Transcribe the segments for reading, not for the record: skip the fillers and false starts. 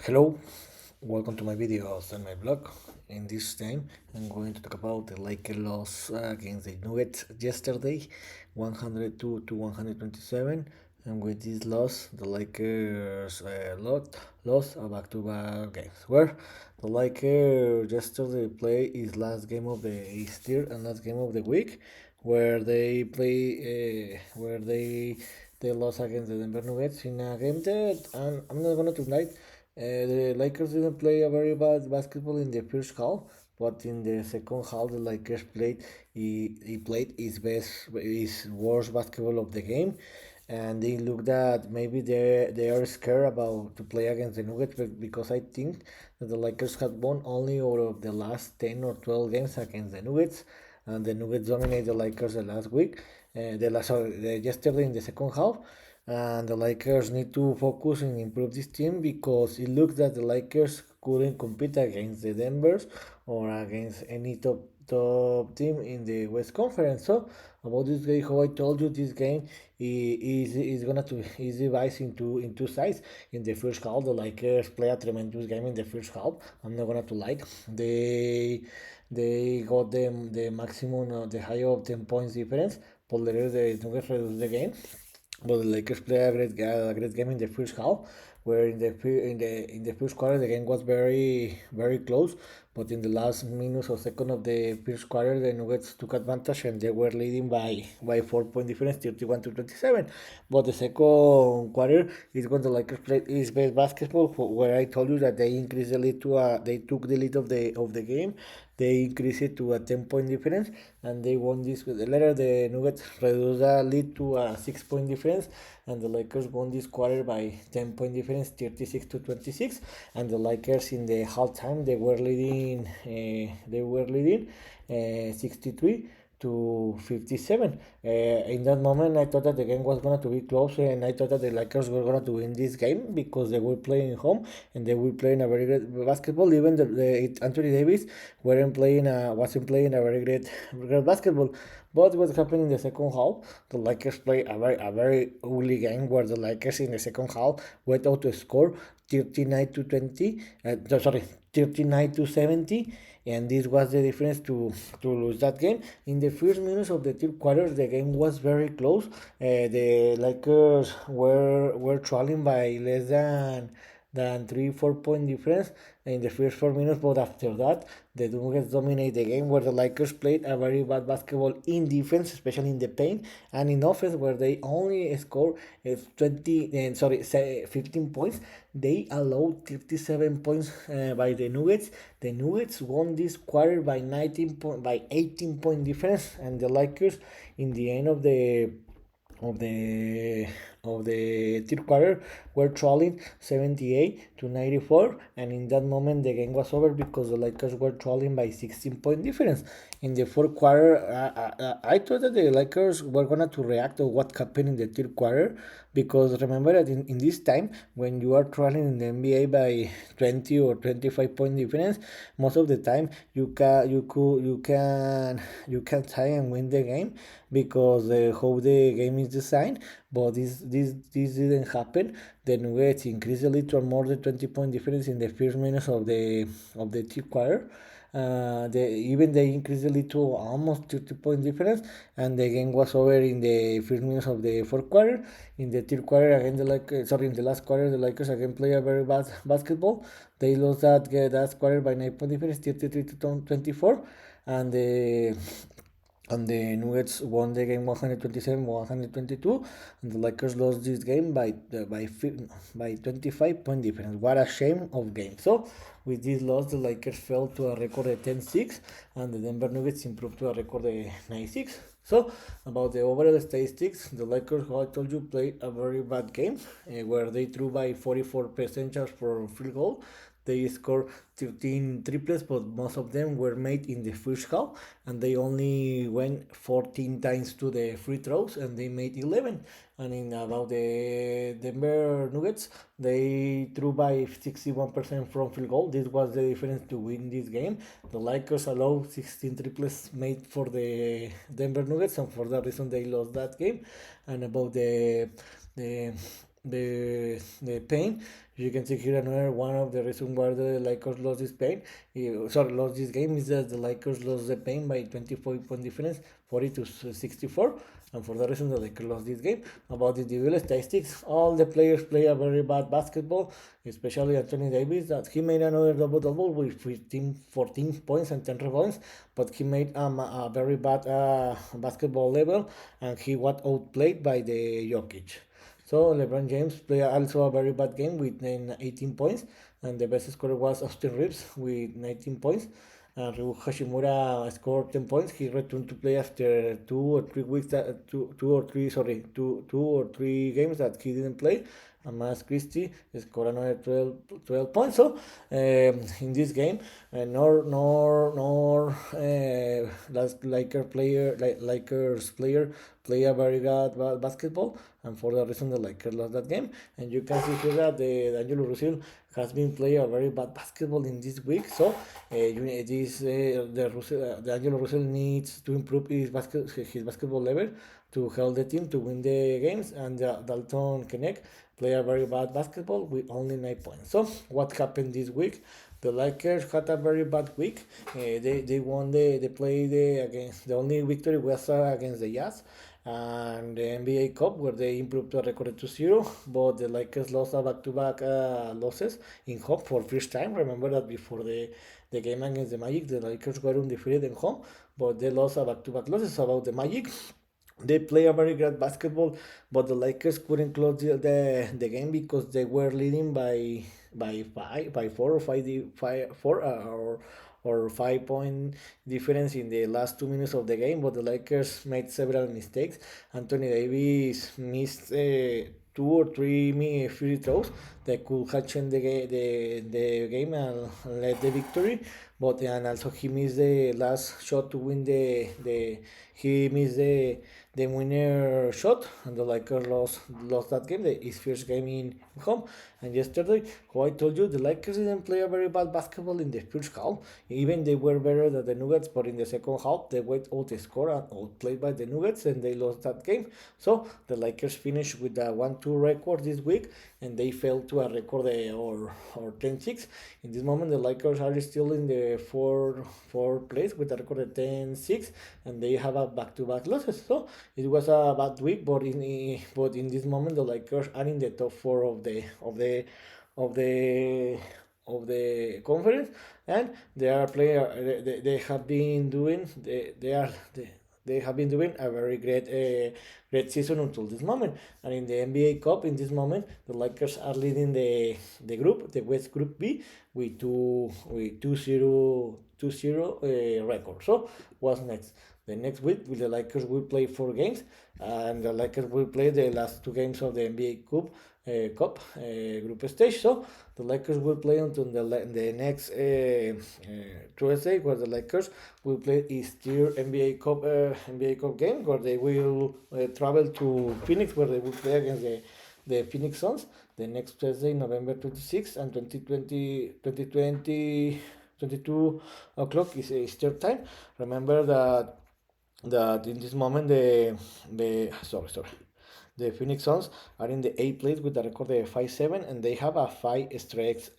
Hello, welcome to my videos on my blog. In this time, I'm going to talk about the Lakers loss against the Nuggets yesterday, 102 to 127. And with this loss, the Lakers lost a back-to-back games. Where the Lakers yesterday play his last game of the year and last game of the week, where they play, where they lost against the Denver Nuggets in a game that, and I'm not gonna tonight. The Lakers didn't play a very bad basketball in the first half, but in the second half, the Lakers played. He played his worst basketball of the game, and they looked that maybe they are scared about to play against the Nuggets because I think that the Lakers had won only out of the last 10 or 12 games against the Nuggets, and the Nuggets dominated the Lakers the last week, yesterday in the second half, and the Lakers need to focus and improve this team because it looks that the Lakers couldn't compete against the Denvers or against any top team in the West Conference. So about this game, how I told you, this game is gonna to is divided into two sides. In the first half, the Lakers play a tremendous game in the first half. I'm not gonna to lie. They got them the maximum, the high of 10 points difference, but later the Nuggets reduced the game, but the Lakers play a great game in the first half, where in the first quarter the game was very close, but in the last minutes or second of the first quarter the Nuggets took advantage and they were leading by 4 point difference, 31 to 27. But the second quarter is when the Lakers played his best basketball, where I told you that they increased the lead they took the lead of the game. They increased it to a 10 point difference, and they won this. Later, the Nuggets reduced the lead to a 6 point difference, and the Lakers won this quarter by 10 point difference, 36 to 26. And the Lakers in the halftime they were leading 63 to 57. In that moment, I thought that the game was going to be close, and I thought that the Lakers were going to win this game because they were playing home and they were playing a very great basketball. Even Anthony Davis wasn't playing a very great basketball. But what happened in the second half, the Lakers played a very ugly game where the Lakers in the second half went out to score 39 to 20. Sorry, 39 to 70, and this was the difference to lose that game. In the first minutes of the third quarter, the game was very close. The Lakers were trailing by less than 3 4 point difference in the first 4 minutes, but after that the Nuggets dominate the game, where the Lakers played a very bad basketball in defense, especially in the paint, and in offense, where they only score 15 points. They allowed 37 points by the Nuggets. The Nuggets won this quarter by 18 point difference, and the Lakers in the end of the of the third quarter were trailing 78 to 94, and in that moment the game was over because the Lakers were trailing by 16 point difference. In the fourth quarter, I thought that the Lakers were gonna to react to what happened in the third quarter, because remember that in this time, when you are trailing in the NBA by 20 or 25 point difference, most of the time you can try and win the game because how the game is designed. But this didn't happen. The Nuggets increased the lead to more than 20 point difference in the first minutes of the third quarter. They increased the lead to almost 30 point difference, and the game was over in the first minutes of the fourth quarter. In the third quarter, again in the last quarter, the Lakers again play a very bad basketball. They lost that quarter by 9 point difference, 33 to 24, and the Nuggets won the game 127-122, and the Lakers lost this game by 25 point difference. What a shame of game. So with this loss, the Lakers fell to a record of 10-6, and the Denver Nuggets improved to a record of 9-6. So about the overall statistics, the Lakers, how I told you, played a very bad game, where they threw by 44% for field goal. They scored 13 triples, but most of them were made in the first half, and they only went 14 times to the free throws, and they made 11. And in about the Denver Nuggets, they threw by 61% from field goal. This was the difference to win this game. The Lakers allowed 16 triples made for the Denver Nuggets, and for that reason they lost that game. And about the the pain, You can see here another one of the reasons why the Lakers lost this pain. Lost this game is that the Lakers lost the pain by 24-point difference, 40 to 64, and for the reason the Lakers lost this game. About the individual statistics, all the players play a very bad basketball, especially Anthony Davis. That he made another double double with 15, 14 points and 10 rebounds, but he made a very bad basketball level, and he was outplayed by the Jokic. So LeBron James played also a very bad game with 18 points, and the best scorer was Austin Reeves with 19 points. And Ryu Hashimura scored 10 points. He returned to play after 2 or 3 weeks, two or three games that he didn't play. And Mas Christie scored another 12 points. So in this game, last Lakers player play a very good basketball, and for that reason the Lakers lost that game. And you can see here that the D'Angelo Russell has been playing a very bad basketball in this week. So the Angelo Russell needs to improve his basketball level to help the team to win the games. And Dalton Knecht play a very bad basketball with only 9 points. So what happened this week? The Lakers had a very bad week. They won they played against the only victory was against the Jazz and the NBA Cup, where they improved the record to 0, but the Lakers lost a back-to-back losses in home for first time. Remember that before the game against the Magic, the Lakers were undefeated in home, but they lost a back-to-back losses. About the Magic, they play a very great basketball, but the Lakers couldn't close the game because they were leading by 4 or 5 point difference in the last 2 minutes of the game. But the Lakers made several mistakes. Anthony Davis missed 2 or 3 free throws that could have changed the game and led the victory. But and also he missed the last shot to win the he missed the winner shot, and the Lakers lost that game, his first game in home. And yesterday, how I told you, the Lakers didn't play a very bad basketball in the first half. Even they were better than the Nuggets, but in the second half they went out the score and outplayed by the Nuggets, and they lost that game. So the Lakers finished with a 1-2 record this week, and they fell to a record or 10-6. In this moment, the Lakers are still in the fourth place with a record of 10-6, and they have a back-to-back losses. So it was a bad week, but in this moment the Lakers are in the top four of the conference, and they have been doing they have been doing a very great season until this moment. And in the NBA Cup, in this moment, the Lakers are leading the group, the West Group B, with 2-0 record. So what's next? The next week, the Lakers will play 4 games, and the Lakers will play the last 2 games of the NBA Cup group stage. So the Lakers will play until the next Tuesday, where the Lakers will play his third NBA Cup game, where they will travel to Phoenix, where they will play against the Phoenix Suns the next Tuesday, November 26th, and 22 o'clock is Eastern time. Remember that in this moment the Phoenix Suns are in the 8th place with a record of 5-7, and they have a 5 straight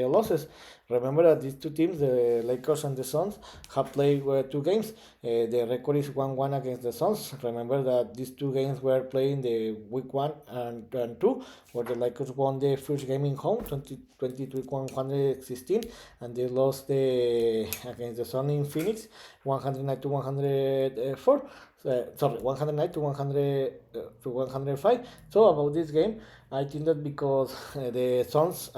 losses. Remember that these two teams, the Lakers and the Suns, have played 2 games. The record is 1-1 against the Suns. Remember that these 2 games were played in the week 1 and 2, where the Lakers won the first game in home, 116, and they lost against the Suns in Phoenix, 109-104. 109 to 105. So about this game, I think that because the Suns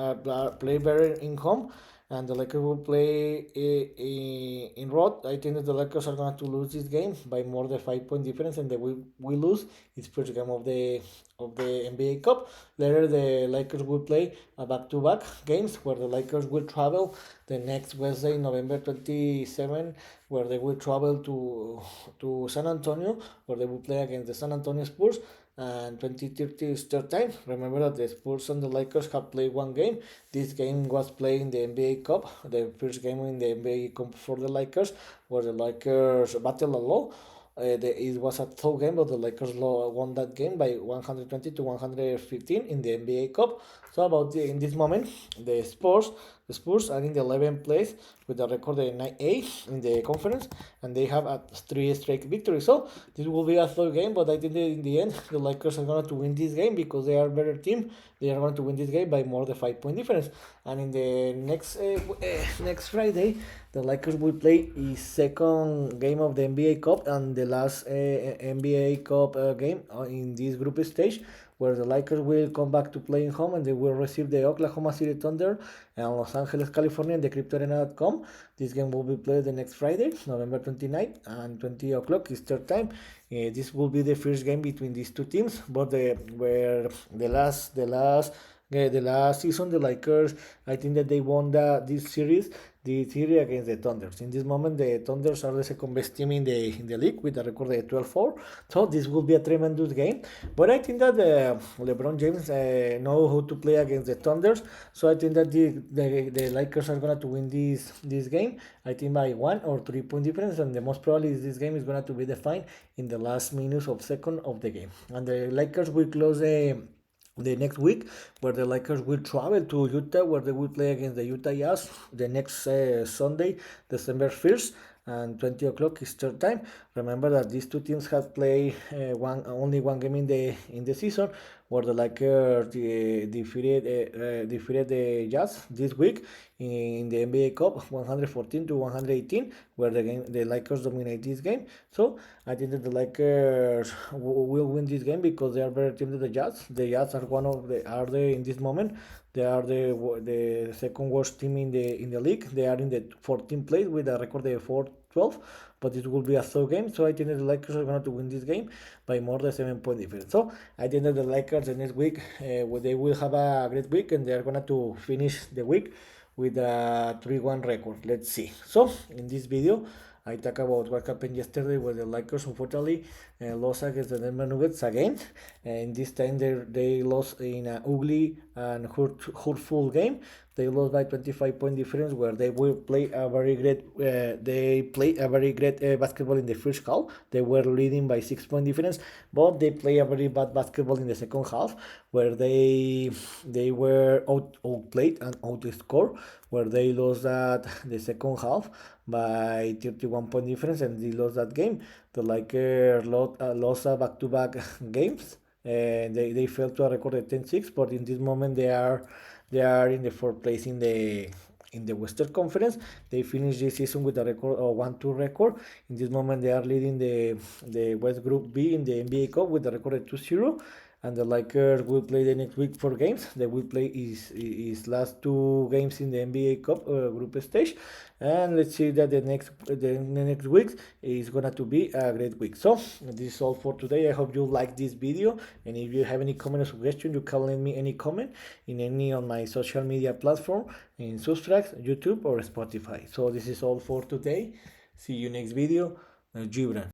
play better in home, and the Lakers will play in road, I think that the Lakers are going to lose this game by more than 5 point difference, and they will lose its first game of the NBA Cup. Later, the Lakers will play a back-to-back games, where the Lakers will travel the next Wednesday, November 27, where they will travel to San Antonio, where they will play against the San Antonio Spurs, and 20:30 Eastern time. Remember that the Spurs and the Lakers have played 1 game. This game was played in the NBA Cup, the first game in the NBA Cup for the Lakers, where the Lakers battled a lot. It was a tough game, but the Lakers won that game by 120 to 115 in the NBA Cup. So in this moment, the Spurs are in the 11th place with a record of 9-8 in the conference, and they have a three straight victory. So this will be a tough game, but I think that in the end, the Lakers are going to win this game because they are a better team. They are going to win this game by more than 5 point difference. And in the next Friday, the Lakers will play the second game of the NBA Cup and the last NBA Cup game in this group stage, where the Lakers will come back to playing home and they will receive the Oklahoma City Thunder and Los Angeles, California, in the CryptoArena.com. This game will be played the next Friday, November 29th and 20 o'clock Eastern Time. This will be the first game between these two teams, but the last season, the Lakers, I think that they won the series against the Thunders. In this moment, the Thunders are the second best team in the league with a record of 12-4. So this will be a tremendous game. But I think that LeBron James know how to play against the Thunders. So I think that the Lakers are going to win this game. I think by 1 or 3 point difference. And the most probably is this game is going to be defined in the last minutes of second of the game. And the Lakers will close the next week, where the Lakers will travel to Utah, where they will play against the Utah Jazz the next Sunday, December 1st and 20 o'clock Eastern Time. Remember that these two teams have played only one game in the season, where the Lakers defeated the Jazz this week in the NBA Cup 114 to 118, where the Lakers dominate this game. So I think that the Lakers will win this game because they are better team than the Jazz. The Jazz are the in this moment. They are the second worst team in the league. They are in the 14th place with a record of 4-12, but it will be a slow game. So I think that the Lakers are going to win this game by more than 7 point difference. So I think that the Lakers the next week they will have a great week and they are going to finish the week with a 3-1 record. Let's see. So in this video, I talk about what happened yesterday where the Lakers unfortunately lost against the Denver Nuggets again. And this time they lost in an ugly and hurtful game. They lost by 25 point difference, where they will play a very great. They play a very great basketball in the first half. They were leading by 6 point difference, but they play a very bad basketball in the second half, where they were outplayed and outscored, where they lost the second half by 31 point difference and they lost that game. The Lakers lost back-to-back games. They fell to a record of 10-6, but in this moment they are in the fourth place in the Western Conference. They finished this season with a record of 1-2 record. In this moment they are leading the West Group B in the NBA Cup with a record of 2-0. And the Lakers will play the next week 4 games. They will play his last 2 games in the NBA Cup group stage, and let's see that the next week is gonna to be a great week. So this is all for today. I hope you like this video, and if you have any comment or suggestion, you can leave me any comment in any on my social media platform in Substract, YouTube, or Spotify. So this is all for today. See you next video. Gibran.